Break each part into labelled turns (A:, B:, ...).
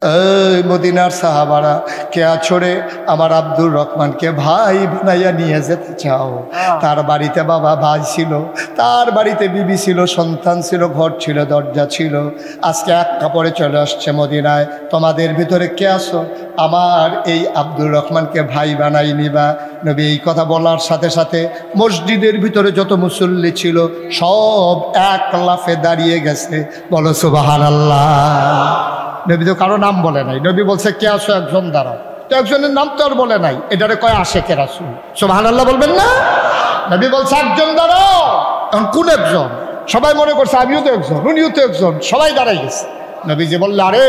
A: এই মদিনার সাহাবারা কে আছড়ে আমার আব্দুর রহমানকে ভাই বানাইয়া নিয়ে যেতে চাও? তার বাড়িতে বাবা ভাই ছিল, তার বাড়িতে বিবি ছিল, সন্তান ছিল, ঘর ছিল, দরজা ছিল। আজকে এক কাপড়ে চলে আসছে মদিনায়। তোমাদের ভিতরে কে আসো আমার এই আব্দুর রহমানকে ভাই বানাই নিবা? নবী এই কথা বলার সাথে সাথে মসজিদের ভিতরে যত মুসল্লি ছিল সব এক লাফে দাঁড়িয়ে গেছে। বলো সুবহানাল্লাহ। নবী তো কারো নাম বলে নাই, নবী বলছে কে আসো একজন দাঁড়াও। তো একজনের নাম তো আর বলে নাই, এটারে কয় আশেকে রাসূল। সুবহানাল্লাহ বলবেন না? নবী বলছে একজন দাঁড়াও। এখন কোন একজন? সবাই মনে করছে আমিও তো একজন, উনিও তো একজন, সবাই দাঁড়াই গেছে। নবীজি বললে আরে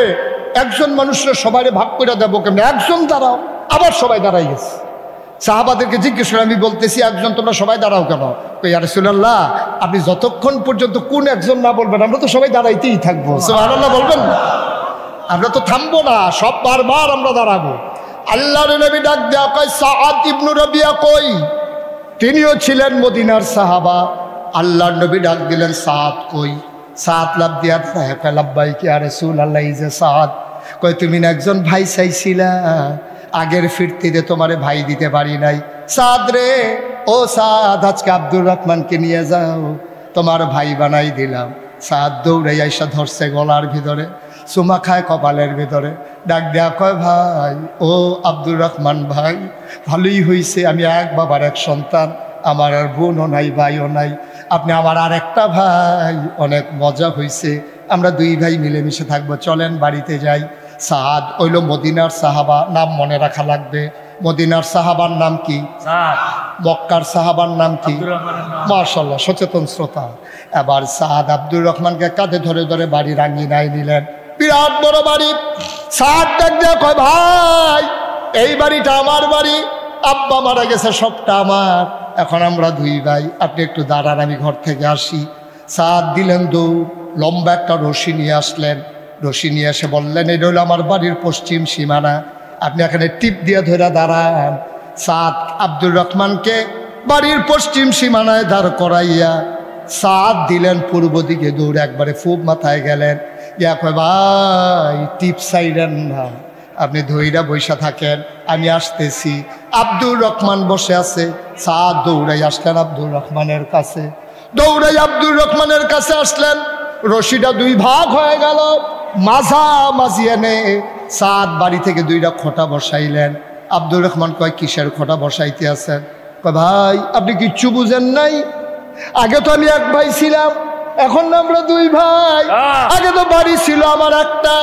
A: একজন মানুষের সবাই ভাগ করে দেবো কেমন, একজন দাঁড়াও। আবার সবাই দাঁড়াই গেছে। সাহাবাদেরকে জিজ্ঞেস করে আমি বলতেছি একজন, তোমরা সবাই দাঁড়াও কেন? ইয়া রাসূলুল্লাহ আপনি যতক্ষণ পর্যন্ত কোন একজন না বলবেন আমরা তো সবাই দাঁড়াইতেই থাকবো। সুবহানাল্লাহ বলবেন না? আমরা তো থামবো না, সব বারবার আমরা দাঁড়াবো। আল্লাহর নবী ডাক দেয়া কয় সাআদ ইবনে রাবিয়া কই? তিনিও ছিলেন মদিনার সাহাবা। আল্লাহর নবী ডাক দিলেন সাআদ কই? সাআদ লাভ দিয়া কয় লাব্বাইক ইয়া রাসূলুল্লাহ। এই যে সাআদ কয় তুমি না একজন ভাই চাইছিলা, আগের ফিরতিতে তোমারে ভাই দিতে পারি নাই। সাআদ রে, ও সাআদ আজকে আব্দুর রহমানকে নিয়ে যাও, তোমার ভাই বানাই দিলাম। সাআদ দৌড়ে আইসা ধরছে গলার ভিতরে, চুমা খায় কপালের ভিতরে, ডাক দেয়া কয় ভাই, ও আব্দুর রহমান ভাই, ভালোই হয়েছে আমি এক বাবার এক সন্তান, আমার আর বোনও নাই ভাইও নাই, আপনি আমার আর একটা ভাই, অনেক মজা হয়েছে, আমরা দুই ভাই মিলেমিশে থাকবো, চলেন বাড়িতে যাই। সাআদ হইল মদিনার সাহাবা, নাম মনে রাখা লাগবে। মদিনার সাহাবার নাম কি? মক্কার সাহাবার নাম কি? মাশাআল্লাহ, সচেতন শ্রোতা। এবার সাআদ আব্দুর রহমানকে কাঁধে ধরে ধরে বাড়ির আঙ্গিনায় নিলেন। বিরাট বড় বাড়ি। সাআদ ডাক দেয়া কয় ভাই এই বাড়িটা আমার বাড়ি, আব্বা মারা গেছে, সবটা আমার, এখন আমরা দুই ভাই, আপনি একটু দাঁড়ান আমি ঘর থেকে আসি। সাআদ দিলেন দৌড়, লম্বা একটা রশি নিয়ে আসলেন। রশি নিয়ে এসে বললেন এটা হলো আমার বাড়ির পশ্চিম সীমানা, আপনি এখানে টিপ দিয়ে ধরে দাঁড়ান। সাআদ আব্দুর রহমানকে বাড়ির পশ্চিম সীমানায় দাঁড় করাইয়া সাআদ দিলেন পূর্ব দিকে দৌড়ে, একবারে ফুব মাথায় গেলেন। ইয়া কয় ভাই টিপ সাইডেন না, আপনি ধৈরা বৈশা থাকেন, আমি আসতেছি। আব্দুর রহমান বসে আছে। সাআদ দৌড়াই আসলেন আব্দুর রহমানের কাছে, দৌড়াই আব্দুর রহমানের কাছে আসলেন। রশিটা দুই ভাগ হয়ে গেল, মাঝামাঝি এনে সাআদ বাড়ি থেকে দুইটা খোঁটা বসাইলেন। আব্দুর রহমান কয় কিসের খোঁটা বসাইতে আছেন? কয় ভাই আপনি কিচ্ছু বুঝেন নাই, আগে তো আমি এক ভাই ছিলাম, এখন না আমরা দুই ভাই। আগে তো বাড়ি ছিল আমার একটা,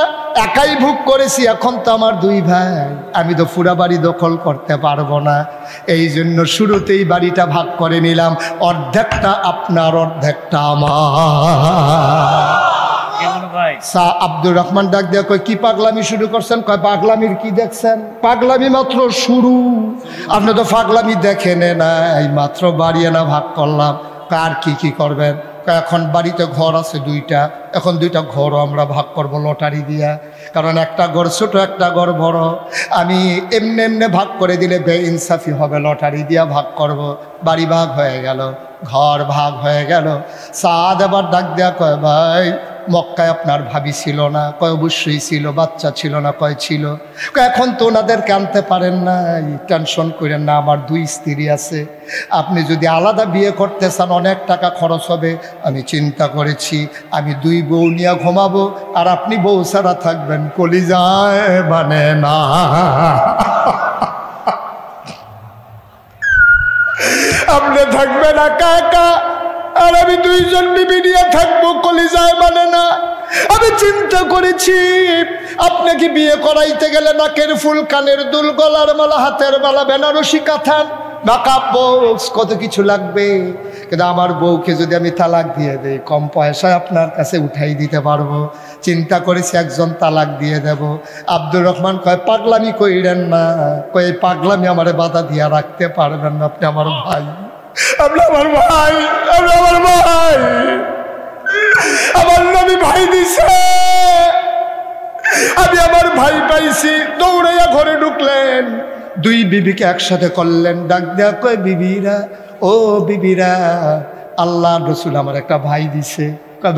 A: একাই ভোগ করেছি, এখন তো আমার দুই ভাই, আমি তো পুরা বাড়ি দখল করতে পারবো না, এই জন্য শুরুতেই বাড়িটা ভাগ করে নিলাম, অর্ধেকটা আপনার অর্ধেকটা আমার। আব্দুর রহমান ডাক দেয়া কয় কি পাগলামি শুরু করছেন? কয় পাগলামির কি দেখছেন, পাগলামি মাত্র শুরু, আপনি তো পাগলামি দেখেন নাই, মাত্র বাড়ি না ভাগ করলাম। কার কি কি করবেন? এখন বাড়িতে ঘর আছে দুইটা, এখন দুইটা ঘরও আমরা ভাগ করব লটারি দিয়া, কারণ একটা ঘর ছোট একটা ঘর বড়, আমি এমনি এমনি ভাগ করে দিলে বেইনসাফি হবে, লটারি দিয়া ভাগ করব। বাড়ি ভাগ হয়ে গেল, ঘর ভাগ হয়ে গেল। সাআদ আবার ডাক দেয়া কয় ভাই মক্কায় আপনার ভাবি ছিল না? কয় অবশ্যই ছিল। বাচ্চা ছিল না? কয় ছিল। এখন তো ওনাদেরকে আনতে পারেন নাই, টেনশন করেন না, আমার দুই স্ত্রী আছে, আপনি যদি আলাদা বিয়ে করতে চান অনেক টাকা খরচ হবে, আমি চিন্তা করেছি আমি দুই বউ নিয়ে ঘুমাবো আর আপনি বউ ছাড়া থাকবেন, কলিজায় মানে না। আপনি থাকবেন একা একা আর আমি দুইজন বিবি নিয়ে থাকবো, কলিজায় মানে না। আমি চিন্তা করেছি আপনাকে বিয়ে করাইতে গেলে নাকের ফুল, কানের দুল, গলার মালা, হাতের মালা, বেনারসি কাঁথান, মেকআপ বক্স, কত কিছু লাগবে, কিন্তু আমার বউকে যদি আমি তালাক দিয়ে দেই কম পয়সায় আপনার কাছে উঠাই দিতে পারবো, চিন্তা করেছি একজন তালাক দিয়ে দেব। আব্দুর রহমান কয় পাগলামি কইরেন না, কয় পাগলামি আমারে বাধা দিয়া রাখতে পারবেন না, আপনি আমার ভাই, আপনি আমার ভাই, আপনি আমার ভাই, আমার নবী ভাই দিছে, আমি আমার ভাই পাইছি। দৌড়াইয়া ঘরে ঢুকলেন, দুই বিবিকে একসাথে করলেন, ডাক দেয়া কয় বিবিরা, ও বিবিরা, আল্লাহ রসুল আমার একটা ভাই দিছে।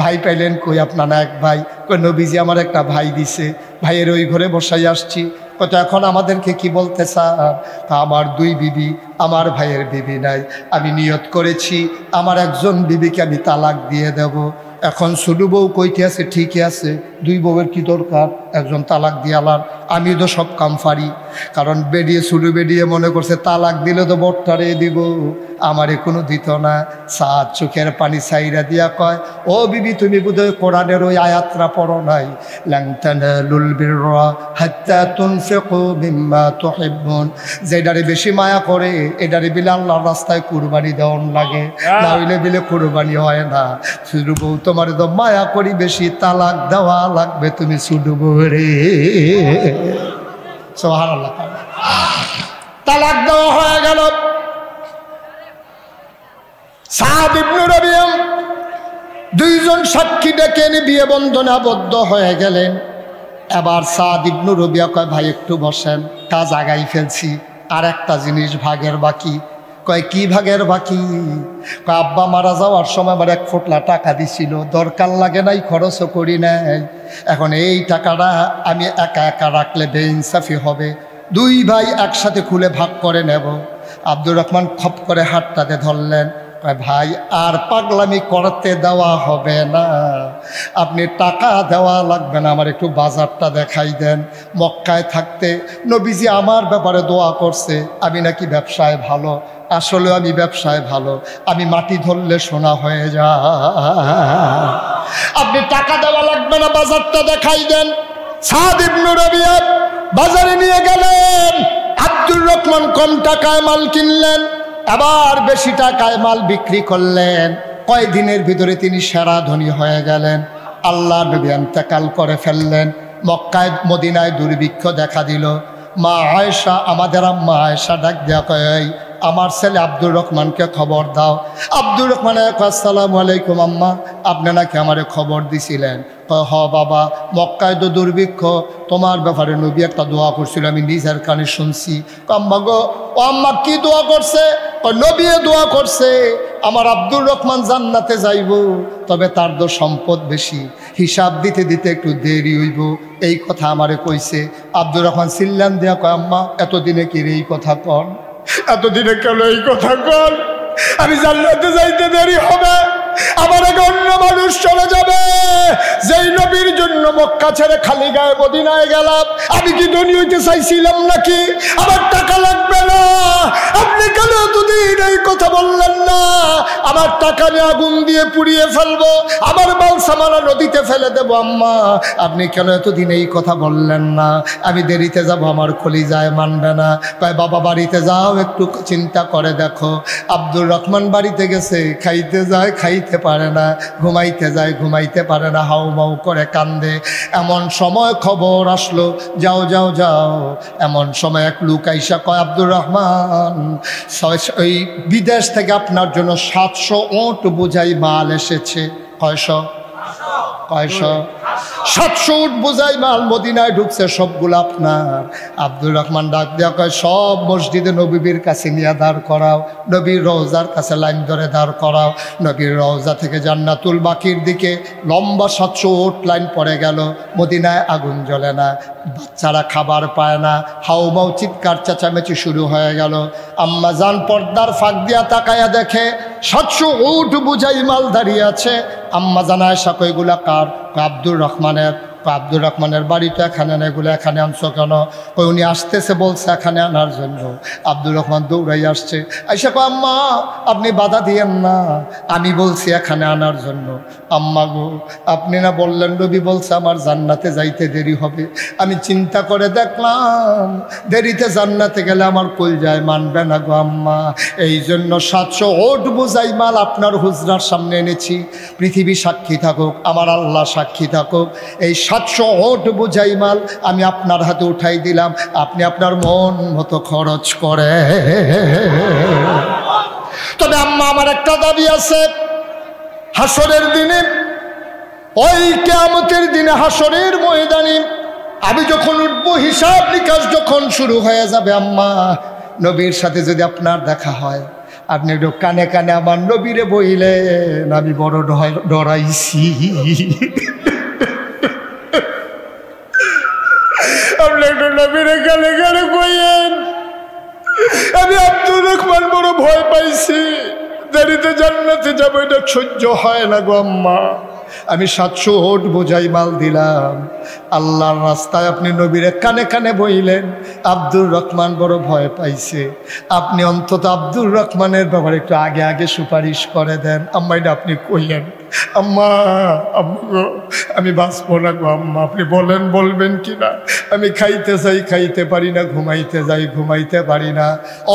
A: ভাই পাইলেন কই? আপনার না এক ভাই? কই নবীজি আমার একটা ভাই দিছে, ভাইয়ের ওই ঘরে বসাই আসছি। কত এখন আমাদেরকে কি বলতে চান? তা আমার 2 বিবি, আমার ভাইয়ের বিবি নাই। আমি নিয়ত করেছি আমার একজন বিবিকে আমি তালাক দিয়ে দেব। এখন ছোট বউ কইতে আছে ঠিকই আছে, 2 বউয়ের কি দরকার? একজন তালাক দিয়ালার, আমি তো সব কাম পারি। কারণ বেরিয়ে ছোটো বেরিয়ে মনে করছে তালাক দিলে তো বট্টারে দিব, আমারে কোনো দিত না। সাত চোখের পানি সাইরা দিয়া কয়, ও বিবি তুমি বোধহয় কোরআনের ওই আয়াতটা পড়ো নাই, লান তানালুল বিররা হাত্তা তুনফিকু মিম্মা তুহিব্বুন। যেটারে বেশি মায়া করে এটারে বিলে আল্লাহর রাস্তায় কুরবানি দেওয়ান লাগে, না হইলে বিলে কুরবানি হয় না। ছোট বউ তোমার তো মায়া করি বেশি, তালাক দেওয়া লাগবে তুমি ছোট বউ রে। সুবহানাল্লাহ। তালাক দেওয়া হয়ে গেল। সাদ ইবনে রাবিয়া 2 জন সাক্ষী ডেকে এনে বিয়ে বন্ধনে আবদ্ধ হয়ে গেলেন। এবার সাদ ইবনে রাবিয়া কয়, ভাই একটু বসেন, কাজ আগাই ফেলছি, আর একটা জিনিস ভাগের বাকি। কয় কি ভাগের বাকি? কয় আব্বা মারা যাওয়ার সময় আমার 1 ফোঁটলা টাকা দিছিল, দরকার লাগে নাই, খরচও করি নাই। এখন এই টাকাটা আমি একা একা রাখলে বেইনসাফি হবে, 2 ভাই একসাথে খুলে ভাগ করে নেব। আব্দুর রহমান খপ করে হাতটাতে ধরলেন। ভাই আর পাগলামি করতে দেওয়া হবে না, আপনি টাকা দেওয়া লাগবে না, আমার একটু বাজারটা দেখাই দেন। মক্কায় থাকতে নবীজি আমার ব্যাপারে দোয়া করছে, আমি নাকি ব্যবসায় ভালো। আসলে আমি ব্যবসায় ভালো, আমি মাটি ধরলে সোনা হয়ে যায়। আপনি টাকা দেওয়া লাগবে না, বাজারটা দেখাই দেন। সাদ ইবনে রাবিয়া বাজারে নিয়ে গেলেন। আব্দুর রহমান কম টাকায় মাল কিনলেন, আবার বেশি টাকায় মাল বিক্রি করলেন। কয়েকদিনের ভিতরে তিনি সেরা ধনী হয়ে গেলেন। আল্লাহ নবী ইন্তেকাল করে ফেললেন। মক্কায় মদিনায় দুর্ভিক্ষ দেখা দিল। মা আয়েশা, আমাদের আম্মা আয়েশা ডাক দেয়া কয়, আমার ছেলে আব্দুর রহমানকে খবর দাও। আব্দুর রহমান আসসালামু আলাইকুম আম্মা, আপনি নাকি আমারে খবর দিছিলেন? হ বাবা, মক্কায় তো দুর্ভিক্ষ, তোমার ব্যাপারে নবী একটা দোয়া করছিল, আমি নিজের কানে শুনছি। আম্মা গো, ও আম্মা কি দোয়া করছে? নবী দোয়া করছে আমার আব্দুর রহমান জান্নাতে যাইব, তবে তার তো সম্পদ বেশি, হিসাব দিতে দিতে একটু দেরি হইব, এই কথা আমারে কইছে। আব্দুর রহমান চিল্লান দেয়া কয়, আম্মা এতদিনে কি এই কথা কন? এতদিনে কেন এই কথা কন? আমি জান্নাতে যাইতে দেরি হবে, আমার আগে অন্য মানুষ চলে যাবে। যেই নবীর জন্য মক্কা ছেড়ে খালি গায়ে মদিনায় গেলাম, আমি কি ধনী হইতে চাইছিলাম নাকি? আমার টাকা লাগবে না, আপনি কেন এতদিন এই কথা বললেন না? আমার টাকা নিয়ে আগুন দিয়ে পুড়িয়ে ফেলবো, আমার মাল সামানা নদীতে ফেলে দেবো। আম্মা আপনি কেন এতদিন এই কথা বললেন না? আমি দেরিতে যাব, আমার কলিজায় মানবে না। কয় বাবা বাড়িতে যাও, একটু চিন্তা করে দেখো। আব্দুর রহমান বাড়িতে গেছে, খাইতে যায় খাইতে পারে না, ঘুমাইতে যায় ঘুমাইতে পারে না, হাউ মাউ করে কান্দে। এমন সময় খবর আসলো, যাও যাও যাও। এমন সময় এক লোক আইসা কয়, আব্দুর রহমান, ওই বিদেশ থেকে আপনার জন্য 700 ওট বোঝাই মাল এসেছে। কয়শো? 700 উট বোঝাই মাল মদিনায় ঢুকছে, সবগুলো আপনার। আব্দুর রহমান ডাক দেওয়া কয়, সব মসজিদে নবীর কাছে নিয়ে দাঁড় করাও, নবীর রওজার কাছে লাইন ধরে দাঁড় করাও। নবীর রওজা থেকে জান্নাতুল বাকির দিকে লম্বা 700 উট লাইন পড়ে গেল। মদিনায় আগুন জ্বলে না, বাচ্চারা খাবার পায় না, হাউমাউ চিৎকার চেঁচামেচি শুরু হয়ে গেল। আম্মা জান পর্দার ফাঁক দিয়া তাকায়া দেখে 700 উট বোঝাই মাল দাঁড়িয়ে আছে। আম্মা জান আয়েশা কয়, এগুলা কার? আব্দুর রহমানের। আব্দুর রহমানের বাড়ি তো এখানে না, এগুলো এখানে আনছো কেন? ওই উনি আসতেছে বলছে এখানে আনার জন্য। আব্দুর রহমান দৌড়াই আসছে, আইসা কয়, আম্মা আপনি বাধা দিয়েন না, আমি বলছি এখানে আনার জন্য। আম্মা গো, আপনি না বললেন নবী বলছে আমার জান্নাতে যাইতে দেরি হবে? আমি চিন্তা করে দেখলাম দেরিতে জান্নাতে গেলে আমার কলজায় মানবে না গো আম্মা, এই জন্য 700 ওট বোঝাই মাল আপনার হুজরার সামনে এনেছি। পৃথিবী সাক্ষী থাকুক, আমার আল্লাহ সাক্ষী থাকুক, এই 700 ওট বোঝাই মাল আমি আপনার হাতে উঠাই দিলাম, আপনি আপনার মন মতো খরচ করে। তবে আম্মা আমার একটা দাবি আছে, হাসরের দিনে, ওই কিয়ামতের দিনে হাসরের ময়দানে আমি যখন উঠবো, হিসাব নিকাশ যখন শুরু হয়ে যাবে, আম্মা নবীর সাথে যদি আপনার দেখা হয়, আপনি একটু কানে কানে আমার নবীরে বইলেন, আমি বড় ডরাইছি। আপনি একটু নবীরে কানে কানে বইলেন, আমি আব্দুর রহমান বড় ভয় পাইছি, দেরিতে জান্নাতে যাবো, এটা সহ্য হয় না গো আম্মা। আমি 700 ওট বোঝাই মাল দিলাম, আল্লাহর রাস্তায় আপনি নবীরে কানে কানে বইলেন। আব্দুর রহমান বড় ভয় পাইছে, আপনি অন্তত আব্দুর রহমানের ব্যাপারে একটু আগে আগে সুপারিশ করে দেন। আম্মা এটা আপনি কইলেন, আম্মা আম্মা আমি বাঁচবো না গো আম্মা, আপনি বলেন বলবেন কিনা। আমি খাইতে চাই খাইতে পারি না, ঘুমাইতে যাই ঘুমাইতে পারি না।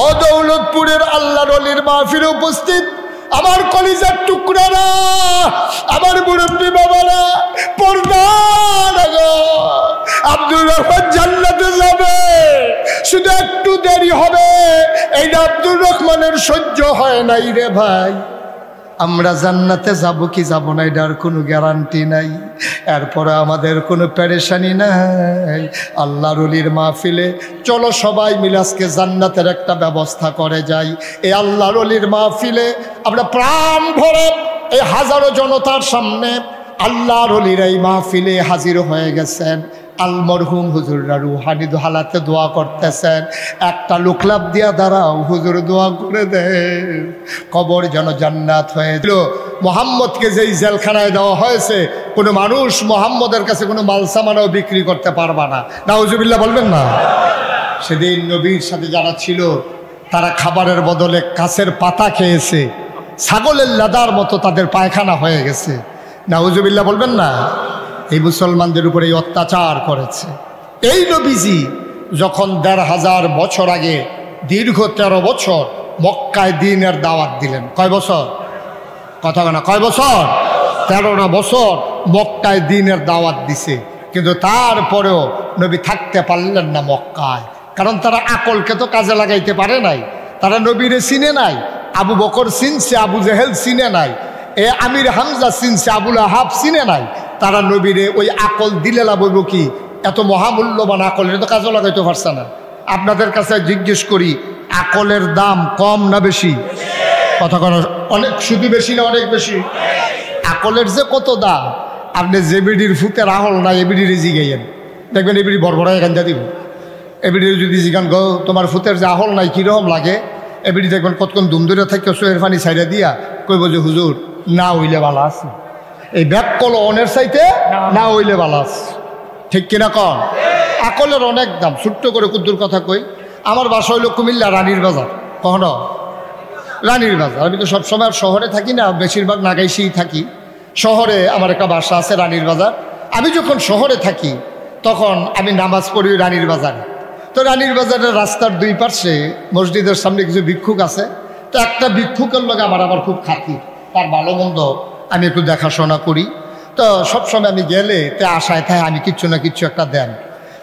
A: ও দৌলতপুরের আল্লাহর ওলির মাহফিলে উপস্থিত আমার কলিজার টুকরারা, আমার মুরব্বী বাবারা, পর্দা আব্দুর রহমান জান্নাতে যাবে, শুধু একটু দেরি হবে। এইটা আব্দুর রহমানের সহ্য হয় নাই রে ভাই। আমরা জান্নাতে যাব কি যাব না এটার কোনো গ্যারান্টি নাই, এরপরে আমাদের কোনো পেরেশানি নাই। আল্লাহর ওলির মাহফিলে চলো সবাই মিলে আজকে জান্নাতের একটা ব্যবস্থা করে যাই। এই আল্লাহর ওলির মাহফিলে আমরা প্রাণ ভরে এই হাজারো জনতার সামনে আল্লাহর ওলির এই মাহফিলে হাজির হয়ে গেছেন। আল মরহুম হুজুররা রুহানি হালাতে দোয়া করতেছেন। একটা লোকলাভ দিয়া দাঁড়াও, হুজুর দোয়া করে দেন কবর যেন জান্নাত হয়ে দিল। মোহাম্মদকে যেই জেলখানায় দেওয়া হয়েছে, কোনো মানুষ মোহাম্মদের কাছে কোনো মালসামানও বিক্রি করতে পারবা না। নাউজুবিল্লাহ বলবেন না। সেদিন নবীর সাথে যারা ছিল তারা খাবারের বদলে কাছের পাতা খেয়েছে, ছাগলের লাদার মতো তাদের পায়খানা হয়ে গেছে। নাউজুবিল্লাহ বলবেন না। এই মুসলমানদের উপরে এই অত্যাচার করেছে। এই নবীজি যখন 1500 বছর আগে দীর্ঘ 13 বছর মক্কায় দ্বীনের দাওয়াত দিলেন। কয় বছর? কথা না, কয় বছর? 13 বছর মক্কায় দ্বীনের দাওয়াত দিছে, কিন্তু তারপরেও নবী থাকতে পারলেন না মক্কায়। কারণ তারা আকলকে তো কাজে লাগাইতে পারে নাই, তারা নবীরে চিনে নাই। আবু বকর চিনছে, আবু জেহেল চিনে নাই, এ আমির হামজা চিনছে, আবুল আহাব চিনে নাই। তারা নবীরে ওই আকল দিলে লাভ কি? এত মহামূল্যবান আকল এটা তো কাজে লাগাইতে পারছে না। আপনাদের কাছে জিজ্ঞেস করি, আকলের দাম কম না বেশি? কথা কোনো অনেক, শুধু বেশি না অনেক বেশি? আকলের যে কত দাম, আপনি যে বিডির ফুতের আহল নাই এবিডির জিগাইয়েন, দেখবেন এবিডি বড় এখান যা দিব। এবিডির যদি জিগান গো তোমার ফুতের যে আহল নাই কীরকম লাগে, এবিডি দেখবেন কতক্ষণ দুমদুরে থাকে সোয়ের পানি ছাইড়া দিয়া কইব যে হুজুর না হইলে ভালো আছে, এই ব্যাগ কল অনের চাইতে না হইলে ভালো আছে। ঠিক কিনা কন? আকলের অনেক দাম। ছোট্ট করে কুদ্দুর কথা কই, আমার বাসা হইল কুমিল্লা রানীর বাজার। কখনো রানীর বাজার, আমি তো সবসময় আর শহরে থাকি না, বেশিরভাগ নাগাইশেই থাকি। শহরে আমার একটা বাসা আছে রানীর বাজার। আমি যখন শহরে থাকি তখন আমি নামাজ পড়ি রানীর বাজারে। তো রানীর বাজারের রাস্তার দুই পাশে মসজিদের সামনে কিছু ভিক্ষুক আছে। তো একটা ভিক্ষুকের লগে আমার খুব খাতির, তার ভালো মন্দ আমি একটু দেখাশোনা করি। তো সবসময় আমি গেলে তে আশায় থাকে আমি কিচ্ছু না কিচ্ছু একটা দেন।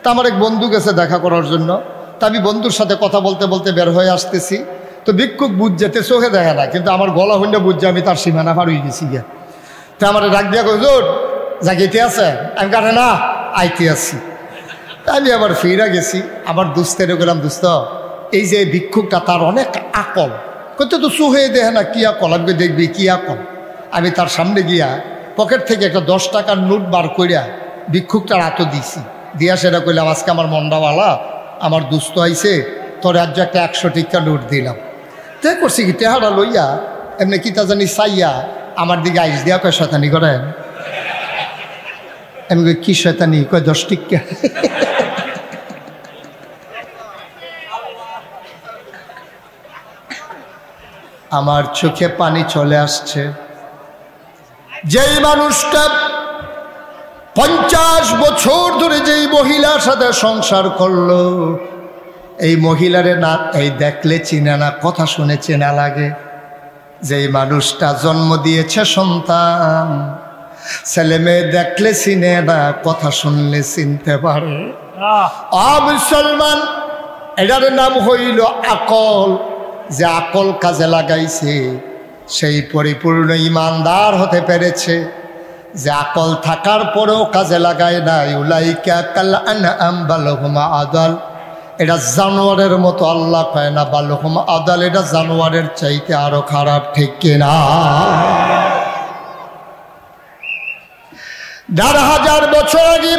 A: তা আমার এক বন্ধু গেছে দেখা করার জন্য, তা আমি বন্ধুর সাথে কথা বলতে বলতে বের হয়ে আসতেছি। তো ভিক্ষুক বুঝ যেতে চোখে দেখে না, কিন্তু আমার গলা হইলে বুঝছে আমি তার সীমানা পার হয়ে গেছি গিয়া। তো আমার ডাক দিয়া কই জোর জাগিতে আছে, আমি কাটে না আইতে আছি। তা আমি আবার ফিরা গেছি, আমার দুস্তেরে গেলাম, দুস্ত এই যে ভিক্ষুকটা তার অনেক আকল, কত তো চোখে দেখে না কি আকল, আমি দেখবি কি আকল। আমি তার সামনে গিয়া পকেট থেকে একটা 10 টাকার নোট বার করিয়া ভিক্ষুকটার হাতও দিছি, দিয়া সেটা কইলাম আজকে আমার মন্ডাওয়ালা আমার দুস্থ আইছে, তোর রাজ্য একটা 100 টাকা নোট দিলাম। তে করছি কি টেহারা লইয়া এমনি কিতা জানি চাইয়া আমার দিকে আইস দিয়া কয় শয়তানি করেন। আমি কই কি শয়তানি? কয় 10 টাকা। আমার চোখে পানি চলে আসছে। যেই মানুষটা 50 বছর ধরে যেই মহিলার সাথে সংসার করলো, এই মহিলারে না এই দেখলে চিনে না, কথা শুনে চেনা লাগে। যেই মানুষটা জন্ম দিয়েছে সন্তান, ছেলে মেয়ে দেখলে চিনে না, কথা শুনলে চিনতে পারে। মুসলমান, এটার নাম হইল আকল। যে আকল কাজে লাগাইছে সেই পরিপূর্ণ ইমানদার হতে পেরেছে। যে আকল থাকার পরেও কাজে লাগায় নাই, উলাইকা কাল আনআম বাল হুম আদাল, এটা জানোয়ারের মতো, আল্লাহ কয় না বালুহুম আদাল, এটা জানোয়ারের চাইতে আরো খারাপ, ঠিক কিনা? ১,৫০০ বছর আগে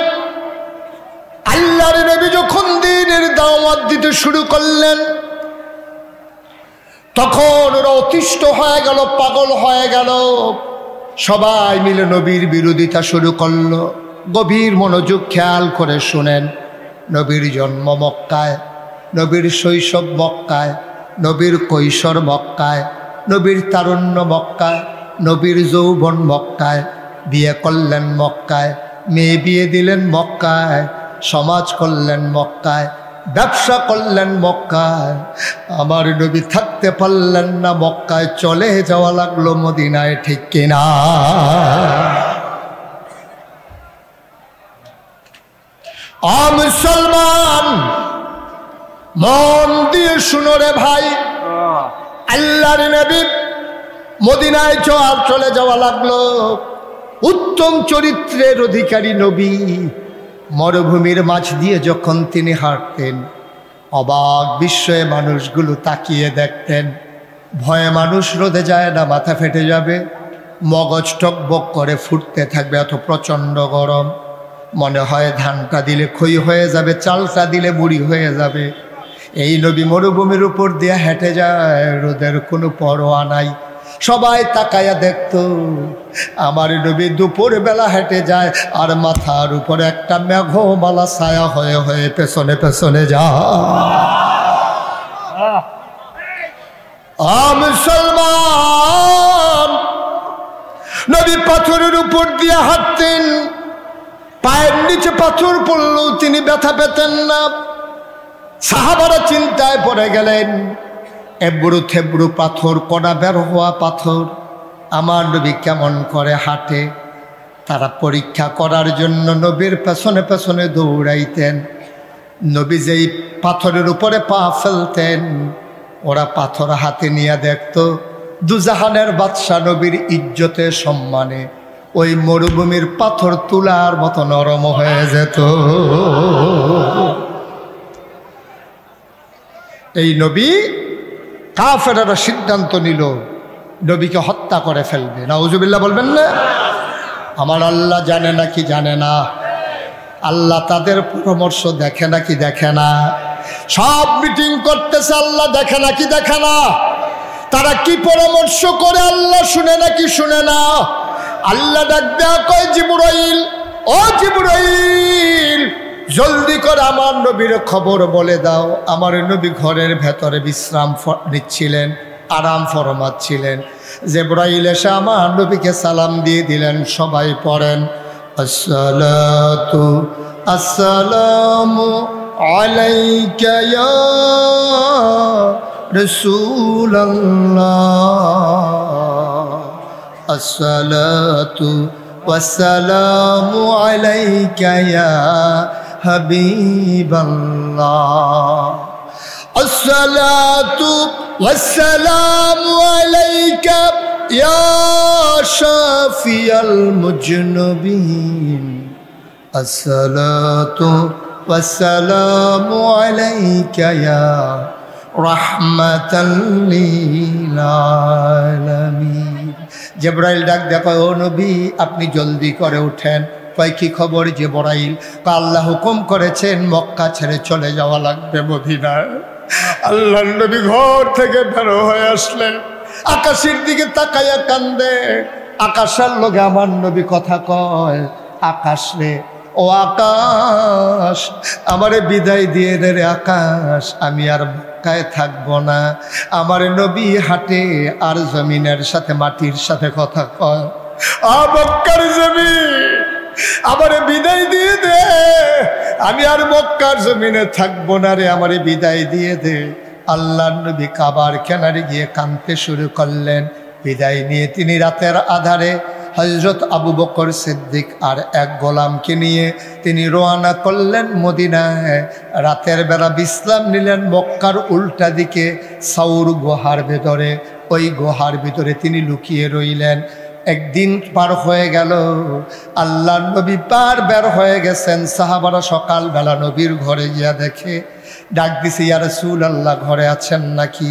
A: আল্লাহর নবী যখন দ্বীনের দাওয়াত দিতে শুরু করলেন, তখন ওরা অতিষ্ঠ হয়ে গেল, পাগল হয়ে গেল। সবাই মিলে নবীর বিরোধিতা শুরু করলো। গভীর মনোযোগ খেয়াল করে শুনেন। নবীর জন্ম মক্কায়, নবীর শৈশব মক্কায়, নবীর কৈশোর মক্কায়, নবীর তারুণ্য মক্কায়, নবীর যৌবন মক্কায়, বিয়ে করলেন মক্কায়, মেয়ে বিয়ে দিলেন মক্কায়, সমাজ করলেন মক্কায়, ব্যবসা করলেন মক্কায়। আমার নবী থাকতে পারলেন না মক্কায়, চলে যাওয়া লাগলো মদিনায়, ঠিক কিনা? মুসলমান মন দিয়ে শুনো রে ভাই, আল্লাহর নবী মদিনায় চলে যাওয়া লাগলো। উত্তম চরিত্রের অধিকারী নবী, মরুভূমির মাঝ দিয়ে যখন তিনি হাঁটতেন, অবাক বিস্ময়ে মানুষগুলো তাকিয়ে দেখতেন। ভয়ে মানুষ রোদে যায় না, মাথা ফেটে যাবে, মগজ টকবক করে ফুটতে থাকবে, এত প্রচণ্ড গরম। মনে হয় ধানটা দিলে খই হয়ে যাবে, চালটা দিলে মুড়ি হয়ে যাবে। এই নবী মরুভূমির উপর দিয়ে হেঁটে যায়, রোদের কোনো পরোয়া নাই। সবাই তাকায়া দেখতো, আমার নবী দুপুর বেলা হেঁটে যায় আর মাথার উপরে একটা মেঘমালা ছায়া হয়ে হয়ে পেছনে পেছনে যায়। মুসলমান নবী পাথরের উপর দিয়ে হাঁটতেন, পায়ের নিচে পাথর পড়লেও তিনি ব্যথা পেতেন না। সাহাবারা চিন্তায় পড়ে গেলেন, এবড়ো থেবড়ো পাথর, কণা বের হওয়া পাথর, আমার নবী কেমন করে হাঁটে? তারা পরীক্ষা করার জন্য নবীর পেছনে পেছনে দৌড়াইতেন। নবী যেই পাথরের উপরে পা ফেলতেন, ওরা পাথর হাতে নিয়ে দেখত দুজাহানের বাদশা নবীর ইজ্জতে সম্মানে ওই মরুভূমির পাথর তুলার মতো নরম হয়ে যেত। এই নবী, কাফেররা সিদ্ধান্ত নিল নবীকে হত্যা করে ফেলবে। নাউজুবিল্লাহ বলবেন না? আমার আল্লাহ জানে নাকি জানে না? আল্লাহ তাদের পরামর্শ দেখে নাকি দেখে না? সব মিটিং করতেছে, আল্লাহ দেখে নাকি দেখে না? তারা কি পরামর্শ করে আল্লাহ শুনে নাকি শুনে না? আল্লাহ ডাক দেয়া কয়, জিবরাইল, ও জিবরাইল, জলদি করে আমার নবীর খবর বলে দাও। আমার নবী ঘরের ভেতরে বিশ্রাম নিচ্ছিলেন, আরাম ফরমাচ্ছিলেন। জিবরাইল এসে আমার নবীকে সালাম দিয়ে দিলেন। সবাই পড়েন, আসসালাতু আসসালামু আলাইকা ইয়া রাসূলুল্লাহ, আসসালাতু ওয়াসসালামু আলাইকা ইয়া হাবিবাল্লাহ, আসসালাতু ওয়াসসালামু আলাইকা ইয়া শাফিয়াল মুজনবিন, আসসালাতু ওয়াসসালামু আলাইকা ইয়া রাহমাতাল লিল আলামিন। জিবরাইল ডাক দেখো, ও নবী, আপনি জলদি করে উঠেন। কয়, কি খবর জিবরাইল? আল্লাহ হুকুম করেছেন মক্কা ছেড়ে চলে যাওয়া লাগবে মদিনায়। আল্লাহর নবী ঘর থেকে বের হয়ে আসলেন, আকাশের দিকে তাকাইয়া কান্দে। আকাশের লগে আমার নবী কথা কয়, আকাশ রে, ও আকাশ, আমারে বিদায় দিয়ে দে রে আকাশ, আমি আর মক্কায় থাকবো না। আমার নবী হাঁটে আর জমিনের সাথে, মাটির সাথে কথা কয়, মক্কার জমিন, আমারে বিদায় দিয়ে দে, আমি আর মক্কার জমিনে থাকবো না রে, আমারে বিদায় দিয়ে দে। আল্লাহর নবী কাবার কিনারে গিয়ে কাঁদতে শুরু করলেন। বিদায় নিয়ে তিনি রাতের আধারে হযরত আবু বকর সিদ্দিক আর এক গোলামকে নিয়ে তিনি রওনা করলেন মদিনায়। রাতের বেলা বিশ্রাম নিলেন মক্কার উল্টা দিকে সাউর গুহার ভেতরে। ওই গুহার ভিতরে তিনি লুকিয়ে রইলেন। একদিন পার হয়ে গেল, আল্লাহর নবী বের হয়ে গেছেন। সাহাবারা সকালবেলা নবীর ঘরে গিয়া দেখে, ডাক দিছে, ইয়া রাসূলুল্লাহ ঘরে আছেন নাকি?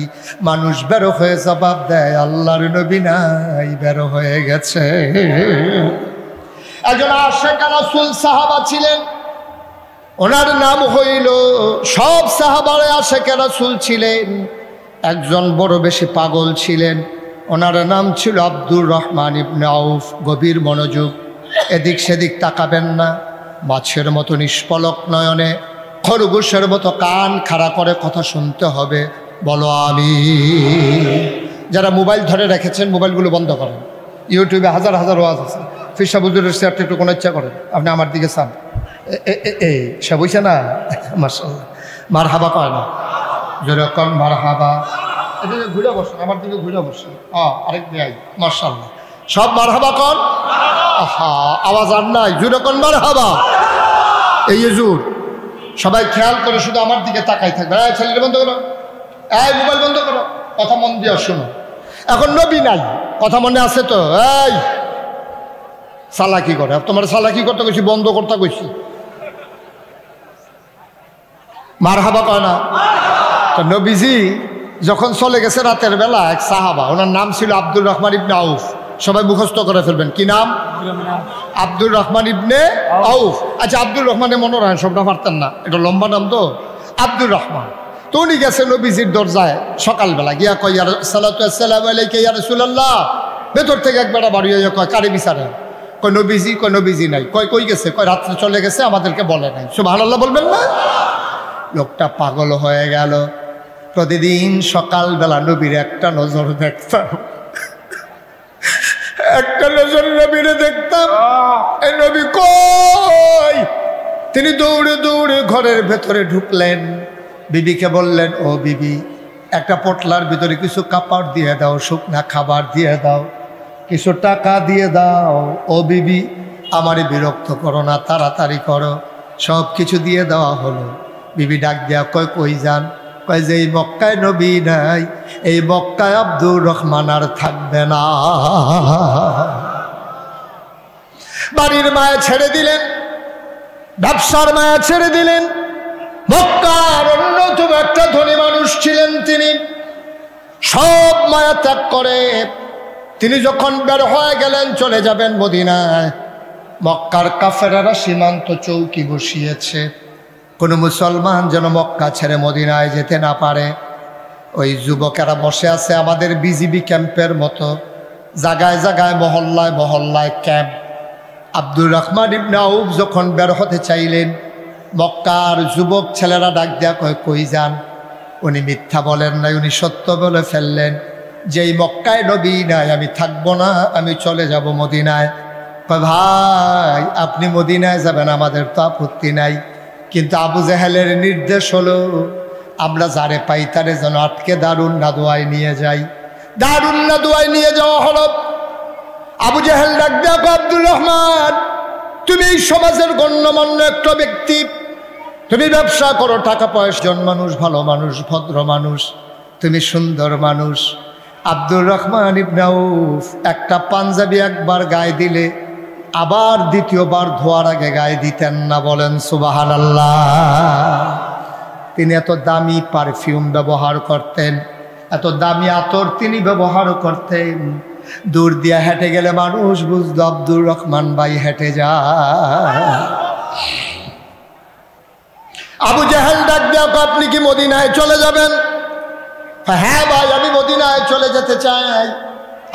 A: মানুষ বের হয়ে জবাব দেয়, আল্লাহর নবী নাই, বের হয়ে গেছে। একজন আশিক রাসূল সাহাবা ছিলেন, ওনার নাম হইল, সব সাহাবারে আশিক রাসূল ছিলেন, একজন বড় বেশি পাগল ছিলেন, ওনার নাম ছিল আব্দুর রহমান ইবনে আউফ। গভীর মনোযোগ, এদিক সেদিক তাকাবেন না, মাছের মতো নিষ্পলক নয়নে, খরগোশের মতো কান খাড়া করে কথা শুনতে হবে। বলো আমি। যারা মোবাইল ধরে রেখেছেন মোবাইলগুলো বন্ধ করেন। ইউটিউবে হাজার হাজার ওয়াজ আছে। ফিরসা হুজুরের শেয়ারটা একটু কোনো ইচ্ছা করেন, আপনি আমার দিকে চান, সে বইছে না, মাশাআল্লাহ, মারহাবা কয় না, যেরকম মারহাবা। এদিকে ঘুরে বসুন, আমার দিকে ঘুরে বসুন, আরেক দেয়, মাশাআল্লাহ, সব মারহাবা কন। আহা, আওয়াজ আর নাই, যেরকম মারহাবা, এই জোর। সবাই খেয়াল করে শুধু আমার দিকে তাকাই থাকবে। ছেলেটা বন্ধ করো, মোবাইল বন্ধ করো, কথা মন দিয়ে শোনো। এখন নবী নাই, কথা মনে আছে তো? এই সালাকি করে, তোমার সালাকি করতে কইছি, বন্ধ করতে কইছি, মারহাবা কয় না। তো নবীজি যখন চলে গেছে রাতের বেলা, এক সাহাবা, ওনার নাম ছিল আব্দুর রহমান ইবনে আউফ। সবাই মুখস্থ করে ফেলবেন, কি নাম? আব্দুর রহমান ইবনে আউফ। আচ্ছা, আব্দুর রহমানে মনে রাখেন, সবটা পারতেন না, এটা লম্বা নাম তো, আব্দুর রহমান। তো উনি গেছে নবীজির দরজায় সকালবেলা, গিয়া কয়, ইয়া সালাতু আসসালামু আলাইকা ইয়া রাসূলুল্লাহ। ভেতর থেকে একবার বাড়ি হয়ে কয়, কারে বিচারে? কয় নবীজি। কয় নবীজি নাই। কই গেছে? কয় রাত্রে চলে গেছে, আমাদেরকে বলে নাই। সুবহানাল্লাহ বলবেন না? লোকটা পাগল হয়ে গেল। প্রতিদিন সকালবেলা নবীর একটা নজর দেখতাম, একটা নজর নবীরে দেখতাম, এই নবী কই? তিনি দৌড়ে দৌড়ে ঘরের ভেতরে ঢুকলেন, বিবিকে বললেন, ও বিবি, একটা পটলার ভিতরে কিছু কাপড় দিয়ে দাও, শুকনা খাবার দিয়ে দাও, কিছু টাকা দিয়ে দাও। ও বিবি, আমারে বিরক্ত করো না, তাড়াতাড়ি করো। সব কিছু দিয়ে দেওয়া হলো। বিবি ডাক দেয়া কয়, কই যান? কয় যে এই মক্কায় নবী নাই, এই মক্কায় আব্দুর রহমান আর থাকবে না। বাড়ির মায়া ছেড়ে দিলেন, ব্যবসার মায়া ছেড়ে দিলেন। মক্কার অন্যতম একটা ধনী মানুষ ছিলেন তিনি, সব মায়া ত্যাগ করে তিনি যখন বের হয়ে গেলেন, চলে যাবেন মদিনায়, মক্কার কাফেরেরা সীমান্ত চৌকি বসিয়েছে, কোনো মুসলমান যেন মক্কা ছেড়ে মদিনায় যেতে না পারে। ওই যুবকেরা বসে আছে আমাদের বিজিবি ক্যাম্পের মতো, জায়গায় জায়গায় মহল্লায় মহল্লায় ক্যাম্প। আব্দুর রহমান ইবনে আউফ যখন বের হতে চাইলেন, মক্কার যুবক ছেলেরা ডাক দেয়া কয়, কই যান? উনি মিথ্যা বলেন নাই, উনি সত্য বলে ফেললেন, যেই মক্কায় নবী নাই আমি থাকবো না, আমি চলে যাব মদিনায়। কয়, ভাই আপনি মদিনায় যাবেন, আমাদের তো আপত্তি নাই, কিন্তু আবু জেহেলের নির্দেশ হলো আমরা যারে পাই তারে যেন আটকে দারুন নাদুয়ায় নিয়ে যাই। দারুন নাদুয়ায় নিয়ে যাওয়া হলো। আবু জেহেল ডাক দেয়া কয়, আব্দুর রহমান, তুমি এই সমাজের গণ্যমান্য একটা ব্যক্তি, তুমি ব্যবসা করো, টাকা পয়সা মানুষ, ভালো মানুষ, ভদ্র মানুষ, তুমি সুন্দর মানুষ। আব্দুর রহমান ইবনে আউফ একটা পাঞ্জাবি একবার গায়ে দিলে আবার দ্বিতীয়বার ধোয়ার আগে গায়ে দিতেন না। বলেন সুবহানাল্লাহ। তিনি এত দামি পারফিউম ব্যবহার করতেন, এত দামি আতর তিনি ব্যবহার করতেন, দূর দিয়ে হেঁটে গেলে মানুষ বুঝতো আব্দুর রহমান ভাই হেঁটে যায়। আবু জেহেল ডাক দেয়া, আপনি কি মদিনায় চলে যাবেন? হ্যাঁ ভাই, আমি মদিনায় চলে যেতে চাই,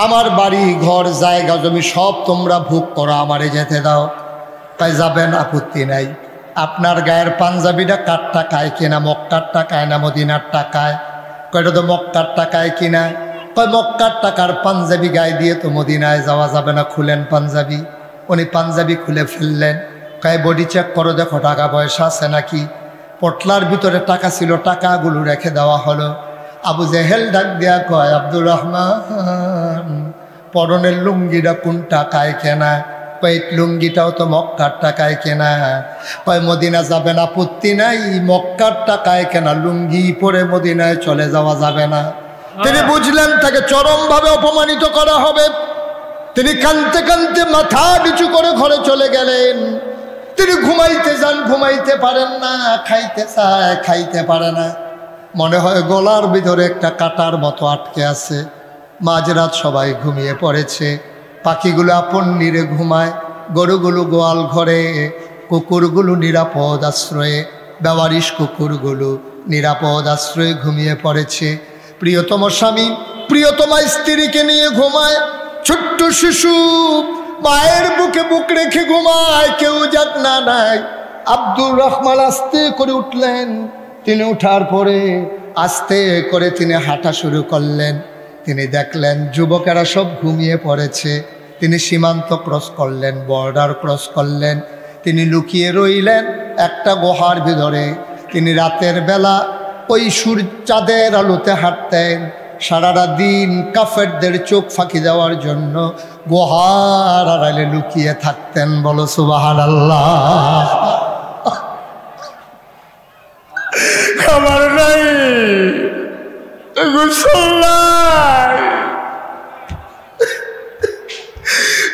A: আমার বাড়ি ঘর জায়গা জমি সব তোমরা ভোগ করো, আমারে যেতে দাও। তাই যাবেন, আপত্তি নাই। আপনার গায়ের পাঞ্জাবিটা কার টাকায় কিনা? মক্কার টাকায় না মদিনার টাকায়? কয়টা তো মক্কার টাকায় কিনা। কয় মক্কার টাকার পাঞ্জাবি গায়ে দিয়ে তো মদিনায় যাওয়া যাবে না, খুলেন পাঞ্জাবি। উনি পাঞ্জাবি খুলে ফেললেন। কয় বডি চেক করো, দেখো টাকা পয়সা আছে নাকি। পটলার ভিতরে টাকা ছিল, টাকাগুলো রেখে দেওয়া হলো। আবু জেহেল ডাক দেয়া কয়, আব্দুর রহমান, পরনের লুঙ্গিটা কোন টাকায় কেনা? কয় লুঙ্গিটাও তো মক্কার টাকায় কেনা। কয় মদিনা যাবেন, আপত্তি নাই, মক্কার টাকায় কেনা লুঙ্গি পরে মদিনায় চলে যাওয়া যাবে না। তিনি বুঝলেন তাকে চরমভাবে অপমানিত করা হবে, তিনি কাঁদতে কাঁদতে মাথা নিচু করে ঘরে চলে গেলেন। তিনি ঘুমাইতে যান, ঘুমাইতে পারেন না, খাইতে চায়, খাইতে পারে না। মনে হয় গলার ভিতরে একটা কাঁটার মতো আটকে আছে। মাঝরাত সবাই ঘুমিয়ে পড়েছে, পাখিগুলো আপন নীড়ে ঘুমায়, গরুগুলো গোয়াল ঘরে, কুকুরগুলো নিরাপদ আশ্রয়ে, বেওয়ারিশ কুকুরগুলো নিরাপদ আশ্রয়ে ঘুমিয়ে পড়েছে। প্রিয়তম স্বামী প্রিয়তমা স্ত্রীকে নিয়ে ঘুমায়, ছোট্ট শিশু মায়ের বুকে বুক রেখে ঘুমায়, কেউ যাক না নাই। আব্দুর রহমান আস্তে করে উঠলেন। তিনি উঠার পরে আস্তে করে তিনি হাঁটা শুরু করলেন। তিনি দেখলেন যুবকেরা সব ঘুমিয়ে পড়েছে। তিনি সীমান্ত ক্রস করলেন, বর্ডার ক্রস করলেন। তিনি লুকিয়ে রইলেন একটা গুহার ভিতরে। তিনি রাতের বেলা ওই চাঁদের আলোতে হাঁটতেন। সারাটা দিন কাফেরদের চোখ ফাঁকি দেওয়ার জন্য গুহার আড়ালে লুকিয়ে থাকতেন। বলো সুবহানাল্লাহ। খাবার নাই, গোসল নাই,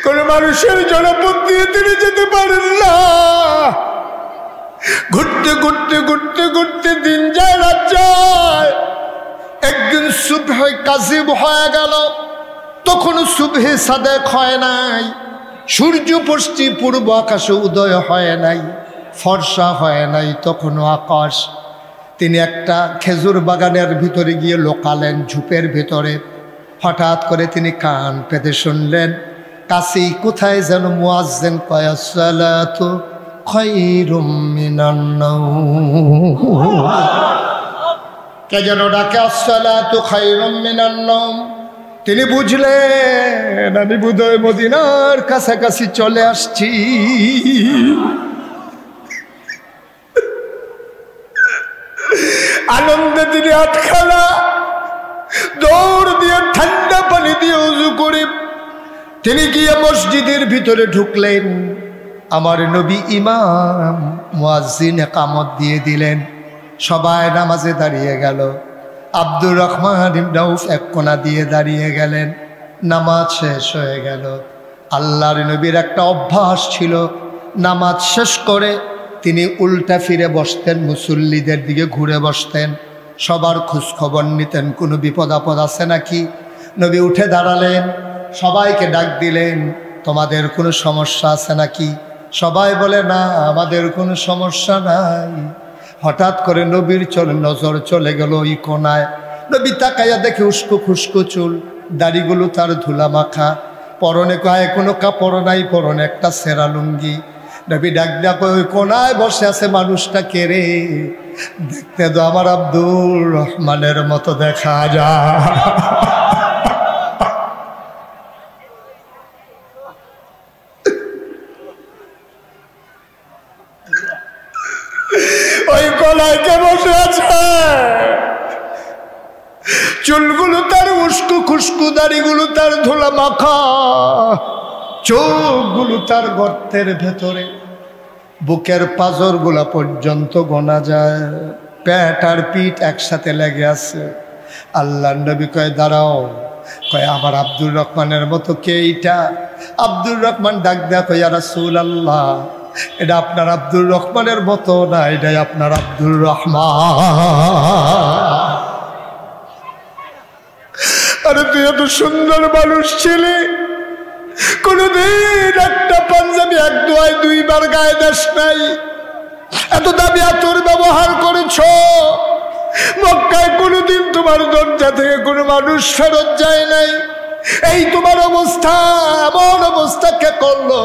A: কোন মানুষের জনপদ দিয়ে তিনি যেতে পারেন না। ঘুরতে ঘুরতে ঘুরতে ঘুরতে দিন যায়, রাত যায়। একদিন সুবহে কাজিব হয়ে গেল। তখনও সুবহে সাদেক হয় নাই, সূর্য পশ্চিম পূর্ব আকাশে উদয় হয় নাই, ফর্সা হয় নাই তখনও আকাশ। তিনি একটা খেজুর বাগানের ভিতরে গিয়ে লোকালেন, ঝোপের ভিতরে। হঠাৎ করে তিনি কান পেতে শুনলেন কাছেই কোথায় যেন মুয়াজ্জিন কয়, আসসালাতু খায়রুম মিনান নাওম। কে যেন ডাকে, আসসালাতু খায়রুম মিনান নাওম। তিনি বুঝলেন আমি বোধহয় মদিনার কাছাকাছি চলে আসছি। আনন্দে তিনি আটখানা দৌড় দিয়ে ঠান্ডা পানি দিয়ে উযু করে তিনি গিয়ে মসজিদের ভিতরে ঢুকলেন। আমার নবী ইমাম মুয়াজ্জিন ইকামত দিয়ে দিলেন। সবাই নামাজে দাঁড়িয়ে গেল। আব্দুর রহমান ইবনে আউফ এক কোণা দিয়ে দাঁড়িয়ে গেলেন। নামাজ শেষ হয়ে গেল। আল্লাহর নবীর একটা অভ্যাস ছিল, নামাজ শেষ করে তিনি উল্টা ফিরে বসতেন, মুসল্লিদের দিকে ঘুরে বসতেন, সবার খোঁজখবর নিতেন কোনো বিপদ আপদ আছে নাকি। নবী উঠে দাঁড়ালেন, সবাইকে ডাক দিলেন, তোমাদের কোনো সমস্যা আছে নাকি? সবাই বলে না, আমাদের কোনো সমস্যা নাই। হঠাৎ করে নবীর নজর চলে গেল ওই কোনায়। নবী তাকাইয়া দেখে উস্কো খুস্কো চুল, দাড়িগুলো তার ধুলা মাখা, পরনে গায়ে কোনো কাপড় নাই, পরনে একটা সেরা লুঙ্গি। নবী ডাক ডাক ওই কোনায় বসে আছে মানুষটা কে রে? দেখতে তো আমার আব্দুর রহমানের মতো দেখা যায়। ওই কোনায় কে বসে আছে? চুলগুলো তার উস্কো খুস্কু, দাড়িগুলো তার ধুলা মাখা, চোখগুলো তার গর্তের ভেতরে, বুকের পাঁজরগুলা পর্যন্ত গোনা যায়, পেট আর পিঠ একসাথে লেগে আছে। আল্লাহর নবী কয় দাঁড়াও। কয় আমার আব্দুর রহমানের মতো কে এইটা? আব্দুর রহমান ডাক দেয়া কয়, ইয়া রাসূলুল্লাহ, এটা আপনার আব্দুর রহমানের মতো না, এটাই আপনার আব্দুর রহমান। আরে তুই এত সুন্দর মানুষ ছিলি, কোনদিন একটা পাঞ্জাবি এক দোয়ায় দুইবার গায়ে দেশ নাই, এত দামি আতর ব্যবহার করেছ, মক্কায় কোনদিন তোমার দরজা থেকে কোনো মানুষ ফেরত যায় নাই, এই তোমার অবস্থা, এমন অবস্থা কে করলো?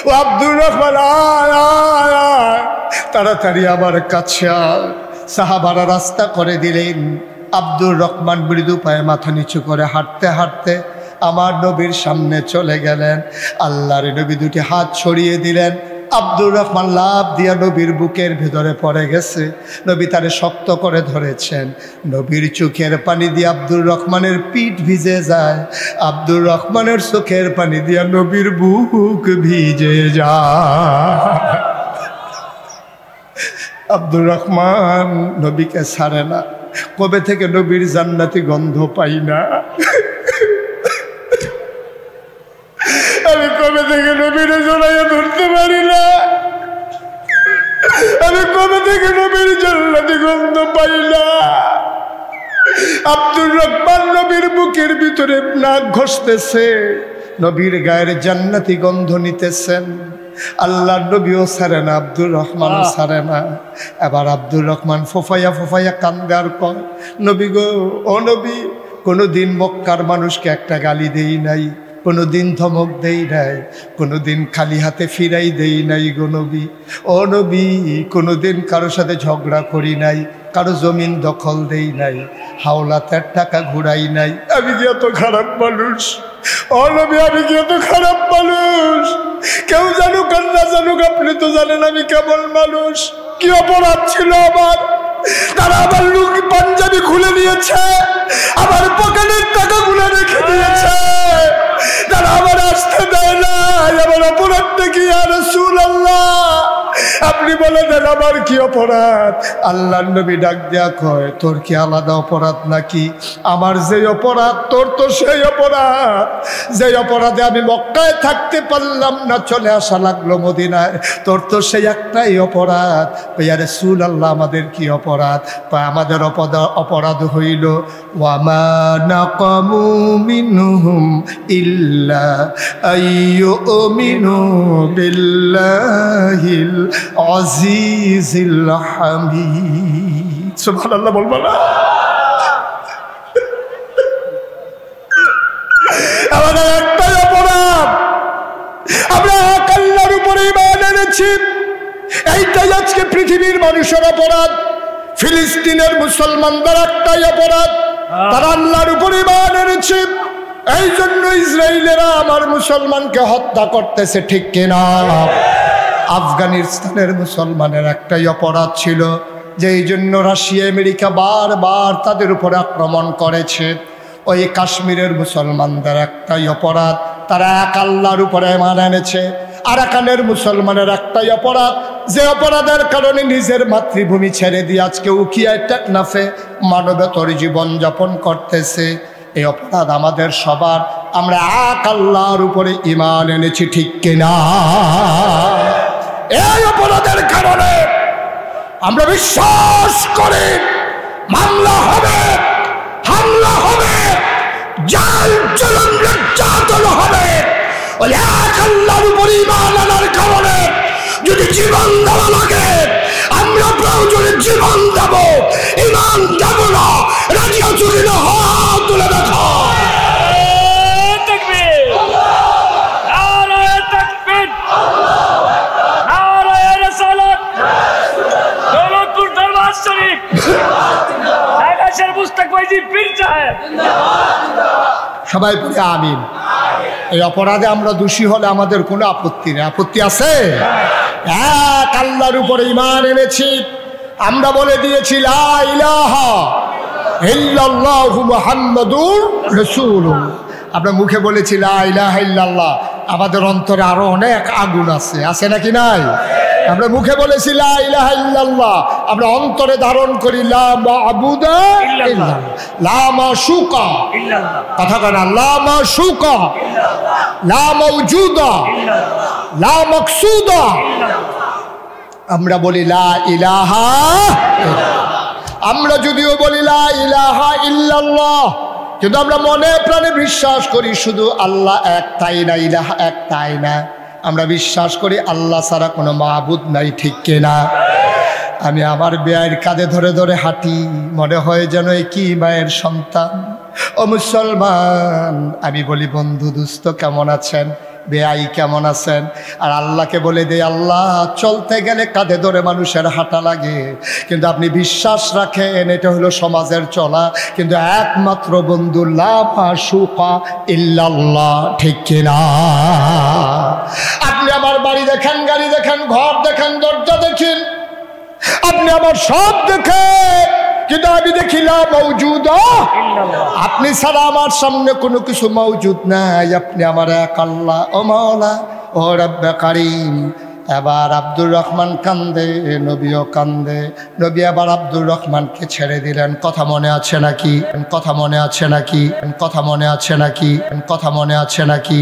A: ও আব্দুর রহমান, আয় আয় আয়, তাড়াতাড়ি আমার কাছে আয়। সাহাবারা রাস্তা করে দিলেন। আব্দুর রহমান মৃদু পায়ে মাথা নিচু করে হাঁটতে হাঁটতে আমার নবীর সামনে চলে গেলেন। আল্লাহর নবী দুটি হাত ছড়িয়ে দিলেন। আব্দুর রহমান লাফ দিয়া নবীর বুকের ভেতরে পড়ে গেছে। নবী তারে শক্ত করে ধরেছেন। নবীর চোখের পানি দিয়ে আব্দুর রহমানের পিঠ ভিজে যায়, আব্দুর রহমানের চোখের পানি দিয়া নবীর বুক ভিজে যায়। আব্দুর রহমান নবীকে ছাড়ে না। কবে থেকে নবীর জান্নাতি গন্ধ পাই না। থেকে নবীরে জড়াইয়া ধরতে পারি না, আমি কবে থেকে নবীর জান্নাতি গন্ধ পাই না। আব্দুর রহমান নবীর বুকের ভিতরে নাক ঘষতেছে, নবীর গায়ের জান্নাতি গন্ধ নিতেছেন। আল্লাহ নবীও ছাড়ে না, আব্দুর রহমান ছাড়ে না। এবার আব্দুর রহমান ফোফাইয়া ফোফাইয়া কান্দে আর কয়, নবী গো, ও নবী, কোনোদিন মক্কার মানুষকে একটা গালি দেই নাই, কোনোদিন ধমক দেই নাই, কোনোদিন খালি হাতে ফিরাই দেই নাই গো নবী। ও নবী, কোনোদিন কারো সাথে ঝগড়া করি নাই, কারো জমিন দখল দেই নাই, হাওলাতের টাকা ঘুরাই নাই। আমি কি এত খারাপ মানুষ? ও নবী, আমি কি এত খারাপ মানুষ? কেউ জানুক আর না জানুক, আপনি তো জানেন আমি কেমন মানুষ। কি অপরাধ ছিল আমার? তারা আমার লুঙ্গি পাঞ্জাবি খুলে নিয়েছে, আমার পকেটের টাকা খুলে রেখে দিয়েছে, তারা আমার আসতে দেয় না। আমার অপরাধটা কি ইয়া রাসূলুল্লাহ? আপনি বলে দেন আমার কি অপরাধ? আল্লাহর নবী ডাক দেয়া কয়, তোর কি আলাদা অপরাধ নাকি? আমার যে অপরাধ তোর তো সেই অপরাধ। যে অপরাধে আমি মক্কায় থাকতে পারলাম না, চলে আসা লাগলো মদিনায়, তোর তো সেই একটাই অপরাধ। ইয়া রাসূলুল্লাহ, আমাদের কি অপরাধ? আমাদের অপরাধ হইল ওয়ামা নাকামু মিনহুম ইল্লা আইয়ুমিনু বিল্লাহিল আজিজিল হামিদ। সুবহানাল্লাহ বলবো না? আমাদের একটাই অপরাধ, আমরা এক আল্লাহর উপরে ঈমান এনেছি। এইটাই আজকে পৃথিবীর মানুষের অপরাধ। ফিলিস্তিনের মুসলমানদের একটাই অপরাধ, তারা আল্লাহর উপরে ঈমান এনেছে। এই জন্য ইসরায়েলেরা আমার মুসলমানকে হত্যা করতেছে, ঠিক কিনা? আফগানিস্তানের মুসলমানের একটাই অপরাধ ছিল, যে এই জন্য রাশিয়া আমেরিকা বারবার তাদের উপরে আক্রমণ করেছে। ওই কাশ্মীরের মুসলমানদের একটাই অপরাধ, তারা এক আল্লাহর উপরে ঈমান এনেছে। আরাকানের মুসলমানের একটাই অপরাধ, যে অপরাধের কারণে নিজের মাতৃভূমি ছেড়ে দিয়ে আজকে উখিয়ায় টেকনাফে মানবেতর জীবন যাপন করতেছে। এই অপরাধ আমাদের সবার। আমরা এক আল্লাহর উপরে ঈমান এনেছি, ঠিক কিনা? এই অপরাধের কারণে আমরা বিশ্বাস করি মামলা হবে, হামলা হবে, জাল জুলুম নির্যাতন হবে। ওই এক আল্লাহর উপরে ঈমান আনার কারণে যদি জীবন দেওয়া লাগে, আমরা প্রয়োজনে জীবন দেব, ঈমান দেব না। রাজি আছো কিনা? হাত তুলে দেখো। সবাই বলে আমিন। এই অপরাধে আমরা দোষী হলে আমাদের কোনো আপত্তি নেই। আপত্তি আছে? এক আল্লাহর উপরে ঈমান এনেছি, আমরা বলে দিয়েছি লা ইলাহা ইল্লাল্লাহু মুহাম্মাদুর রাসূলুল্লাহ। আমরা মুখে বলেছি লা ইলাহা ইল্লাল্লাহ, আমাদের অন্তরে আরো অনেক আগুন আছে, আছে নাকি নাই? আমরা মুখে বলেছি লা ইলাহা ইল্লাল্লাহ, আমরা অন্তরে ধারণ করি লা মা'বুদা ইল্লাল্লাহ, লা মাশুকা ইল্লাল্লাহ, কথা কয় না, লা মাশুকা ইল্লাল্লাহ, লা মাওজুদা ইল্লাল্লাহ, লা মাকসুদা ইল্লাল্লাহ। আমরা বলি লা ইলাহা ইল্লাল্লাহ। আমরা যদিও বলি লা ইলাহা ইল্লাল্লাহ, কিন্তু আমরা মনে প্রাণে বিশ্বাস করি শুধু আল্লাহ এক, তাই না? ইলাহা এক, তাই না? আমরা বিশ্বাস করি আল্লাহ ছাড়া কোনো মাবুদ নাই, ঠিক কিনা? আমি আমার বেয়ার কাঁধে ধরে ধরে হাঁটি, মনে হয় যেন কি মায়ের সন্তান। ও মুসলমান, আমি বলি বন্ধু দুস্থ কেমন আছেন, বেয়াই কেমন আছেন? আর আল্লাহকে বলে দেয় আল্লাহ চলতে গেলে কাঁধে ধরে মানুষের হাঁটা লাগে, কিন্তু আপনি বিশ্বাস রাখেন এটা হলো সমাজের চলা, কিন্তু একমাত্র বন্ধু লা মাশুকা ইল্লাল্লাহ, ঠিক কিনা? আপনি আমার বাড়ি দেখেন, গাড়ি দেখেন, ঘর দেখেন, দরজা দেখেন, আপনি আমার সব দেখেন, কিন্তু আমি দেখি লা মাওজুদা ইল্লাল্লাহ। আপনি ছাড়া আমার সামনে কোনো কিছু মওজুদ নাই, আপনি আমার এক আল্লাহ। ও মাওলা, ও রব্বে কারীম। এবার আব্দুর রহমান কান্দে, নবীও কান্দে। নবী আবার আব্দুর রহমানকে ছেড়ে দিলেন। কথা মনে আছে নাকি? কথা মনে আছে নাকি? কথা মনে আছে নাকি? কথা মনে আছে নাকি?